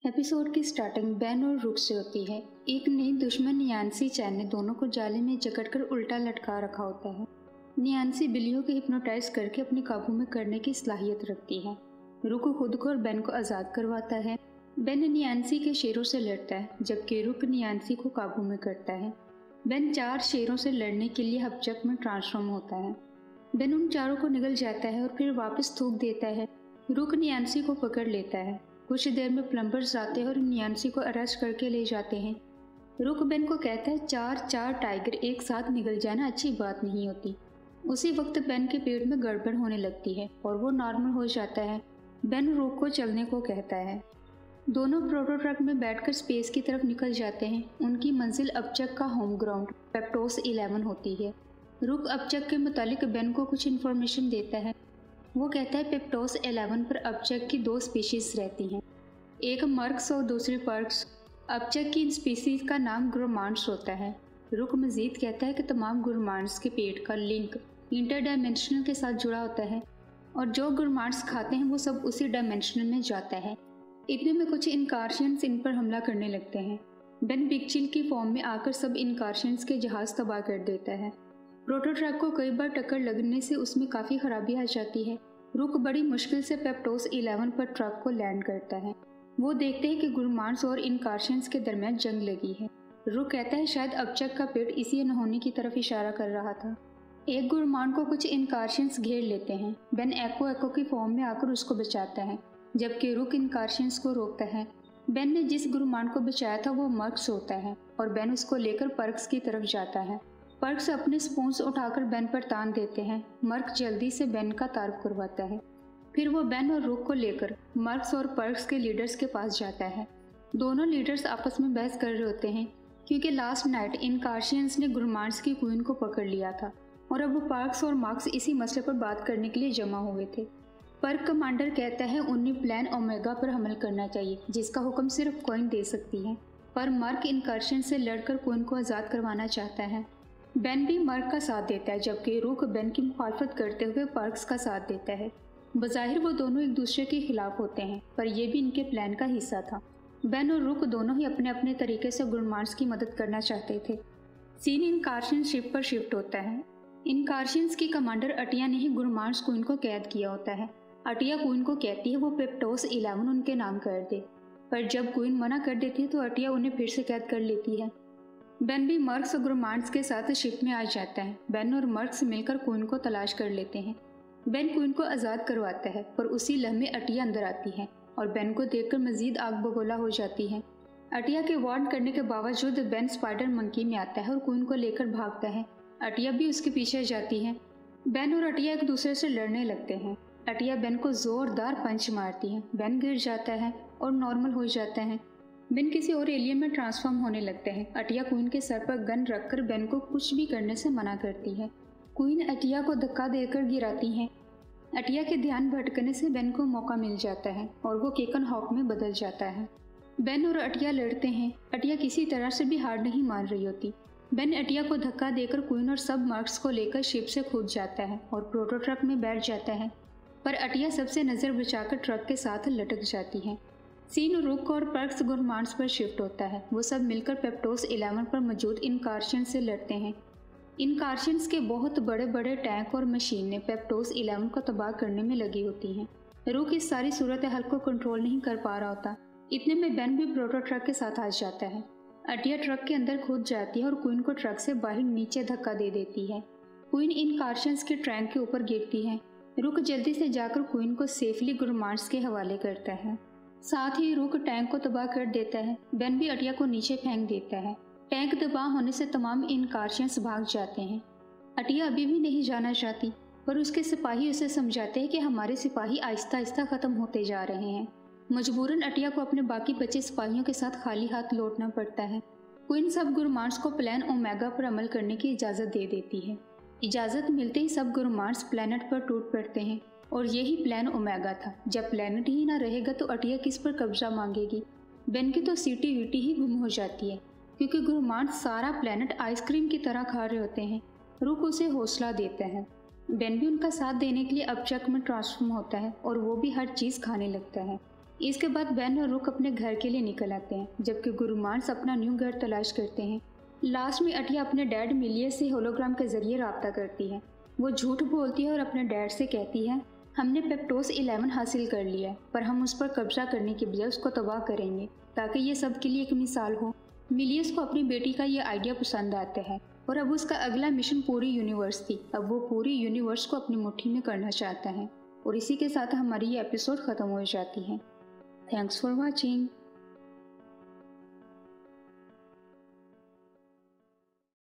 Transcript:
Episode की starting Ben और रुक से होती है। एक नई दुश्मन नियांसी चैन ने दोनों को जाले में जकड़कर उल्टा लटका रखा होता है। नियांसी बिल्लियों को हिप्नोटाइज करके अपने काबू में करने की सलाहियत रखती है। रुक खुद को और बेन को आज़ाद करवाता है। बेन नियांसी के शेरों से लड़ता है जबकि रुक नियांसी को काबू में करता है। बेन 4 शेरों से लड़ने के लिए हपचक में ट्रांसफॉर्म होता है। बेन उन चारों को निगल जाता है और फिर वापस थूक देता है। रुक नियांसी को पकड़ लेता है। कुछ देर में प्लम्बर्स आते हैं और नियांसी को अरेस्ट करके ले जाते हैं। रुक बेन को कहता है 4 टाइगर एक साथ निगल जाना अच्छी बात नहीं होती। उसी वक्त बेन के पेट में गड़बड़ होने लगती है और वो नॉर्मल हो जाता है। बेन रुक को चलने को कहता है। दोनों प्रोटो ट्रक में बैठकर स्पेस की तरफ निकल जाते हैं। उनकी मंजिल अपचक का होम ग्राउंड पेप्टोस 11 होती है। रुक अपचक के मुतालिक बेन को कुछ इन्फॉर्मेशन देता है। वो कहता है पेप्टोस 11 पर अपचक की 2 स्पीशीज रहती हैं, एक मर्क्स और दूसरी पर्क्स। अपचक की इन स्पीशीज का नाम गुरमांड्स होता है। रुक मजीद कहता है कि तमाम गुरमांड्स के पेट का लिंक इंटरडायमेंशनल के साथ जुड़ा होता है और जो गुरमांड्स खाते हैं वो सब उसी डायमेंशनल में जाता है। इतने में कुछ इनकार्शियंस इन पर हमला करने लगते हैं। बेन बिग चिल की फॉर्म में आकर सब इनकार्शियंस के जहाज तबाह कर देता है। प्रोटो ट्रक को कई बार टक्कर लगने से उसमें काफ़ी खराबी आ जाती है। रुक बड़ी मुश्किल से पेप्टोस 11 पर ट्रक को लैंड करता है। वो देखते हैं कि गुरमांड्स और इनकार्शियंस के दरमियान जंग लगी है। रुक कहता है शायद अपचक का पेट इसी अनहोनी की तरफ इशारा कर रहा था। एक गुरमांड को कुछ इनकार्शियंस घेर लेते हैं। बेन एको की फॉर्म में आकर उसको बचाता है जबकि रुक इनकार्शियंस को रोकता है। बेन ने जिस गुरमांड को बचाया था वो मर्क्स होता है और बेन उसको लेकर पर्क्स की तरफ जाता है। पर्क्स अपने स्पून्स उठाकर बेन पर तान देते हैं। मर्क जल्दी से बेन का तारुफ करवाता है। फिर वो बेन और रुक को लेकर मर्क्स और पर्क्स के लीडर्स के पास जाता है। दोनों लीडर्स आपस में बहस कर रहे होते हैं क्योंकि लास्ट नाइट इनकार्शियंस ने गुरमांड्स की क्वीन को पकड़ लिया था और अब पर्क्स और मार्क्स इसी मसले पर बात करने के लिए जमा हुए थे। पर्क कमांडर कहता है उन्हें प्लान ओमेगा पर हमल करना चाहिए जिसका हुक्म सिर्फ क्वीन दे सकती है, पर मर्क इनकार्शियन से लड़कर क्वीन को आज़ाद करवाना चाहता है। बेन भी मर्क का साथ देता है जबकि रुक बेन की मुखालफत करते हुए पर्क्स का साथ देता है। बज़ाहिर वो दोनों एक दूसरे के खिलाफ होते हैं पर यह भी इनके प्लान का हिस्सा था। बेन और रुक दोनों ही अपने अपने तरीके से गुरमांड्स की मदद करना चाहते थे। सीन इनकार्शियन शिप पर शिफ्ट होता है। इनकार्शियंस की कमांडर अटिया ने ही गुरमांड्स क्वीन को कैद किया होता है। अटिया क्वीन को कहती है वो पेप्टोस 11 उनके नाम कर दे, पर जब क्वीन मना कर देती है तो अटिया उन्हें फिर से कैद कर लेती है। बेन भी मर्क्स और गुरमांड्स के साथ शिप में आ जाता है। बेन और मर्क्स मिलकर क्वीन को तलाश कर लेते हैं। बेन क्वीन को आज़ाद करवाता है पर उसी लम्हे अटिया अंदर आती है और बेन को देखकर मजीद आग बगोला हो जाती है। अटिया के वार्न करने के बावजूद बेन स्पाइडर मंकी में आता है और क्वीन को लेकर भागता है। अटिया भी उसके पीछे जाती है। बेन और अटिया एक दूसरे से लड़ने लगते हैं। अटिया बेन को जोरदार पंच मारती है। बेन गिर जाता है और नॉर्मल हो जाता है। बेन किसी और एलियन में ट्रांसफॉर्म होने लगते हैं। अटिया क्वीन के सर पर गन रखकर बेन को कुछ भी करने से मना करती है। क्वीन अटिया को धक्का देकर गिराती है। अटिया के ध्यान भटकने से बेन को मौका मिल जाता है और वो केकन हॉक में बदल जाता है। बेन और अटिया लड़ते हैं। अटिया किसी तरह से भी हार नहीं मान रही होती। बेन अटिया को धक्का देकर क्वीन और सब मर्क्स को लेकर शिप से कूद जाता है और प्रोटो ट्रक में बैठ जाता है, पर अटिया सबसे नज़र बचाकर ट्रक के साथ लटक जाती है। सीन रुक और पर्क्स गुरमांड्स पर शिफ्ट होता है। वो सब मिलकर पेप्टोस 11 पर मौजूद इनकार्शियंस से लड़ते हैं। इनकार्शियंस के बहुत बड़े बड़े टैंक और मशीनें पेप्टोस 11 को तबाह करने में लगी होती हैं। रुक इस सारी सूरत हाल को कंट्रोल नहीं कर पा रहा होता। इतने में बेन भी प्रोटो ट्रक के साथ आ जाता है। अटिया ट्रक के अंदर कूद जाती है और क्वीन को ट्रक से बाहर नीचे धक्का दे देती है। क्वीन इनकार्शियंस के टैंक के ऊपर गिरती है। रुक जल्दी से जाकर क्वीन को सेफली गुरमांड्स के हवाले करता है। साथ ही रुक टैंक को तबाह कर देता है। बेन भी अटिया को नीचे फेंक देता है। टैंक तबाह होने से तमाम इनकार्शियंस भाग जाते हैं। अटिया अभी भी नहीं जाना चाहती पर उसके सिपाही उसे समझाते हैं कि हमारे सिपाही आहिस्ता आहिस्ता ख़त्म होते जा रहे हैं। मजबूरन अटिया को अपने बाकी बचे सिपाहियों के साथ खाली हाथ लौटना पड़ता है। क्वीन सब गुरमांड्स को प्लान ओमेगा पर अमल करने की इजाज़त दे देती है। इजाज़त मिलते ही सब गुरमांड्स प्लैनेट पर टूट पड़ते हैं और यही प्लान ओमेगा था। जब प्लैनेट ही ना रहेगा तो अटिया किस पर कब्जा मांगेगी। बेन की तो सीटी वीटी ही गुम हो जाती है क्योंकि गुरमांड्स सारा प्लैनेट आइसक्रीम की तरह खा रहे होते हैं। रुक उसे हौसला देता है। बेन भी उनका साथ देने के लिए अपचक में ट्रांसफॉर्म होता है और वो भी हर चीज़ खाने लगता है। इसके बाद बेन और रुक अपने घर के लिए निकल आते हैं, जबकि गुरुमार्स अपना न्यू घर तलाश करते हैं। लास्ट में अटिया अपने डैड मिलियस से होलोग्राम के जरिए रब्ता करती है। वो झूठ बोलती है और अपने डैड से कहती है, हमने पेप्टोस 11 हासिल कर लिया है, पर हम उस पर कब्जा करने के बजाय उसको तबाह करेंगे ताकि ये सब के लिए एक मिसाल हो। मिलियस को अपनी बेटी का ये आइडिया पसंद आता है और अब उसका अगला मिशन पूरी यूनिवर्स थी। अब वो पूरी यूनिवर्स को अपनी मुट्ठी में करना चाहता है। और इसी के साथ हमारी ये एपिसोड ख़त्म हो जाती है। Thanks for watching.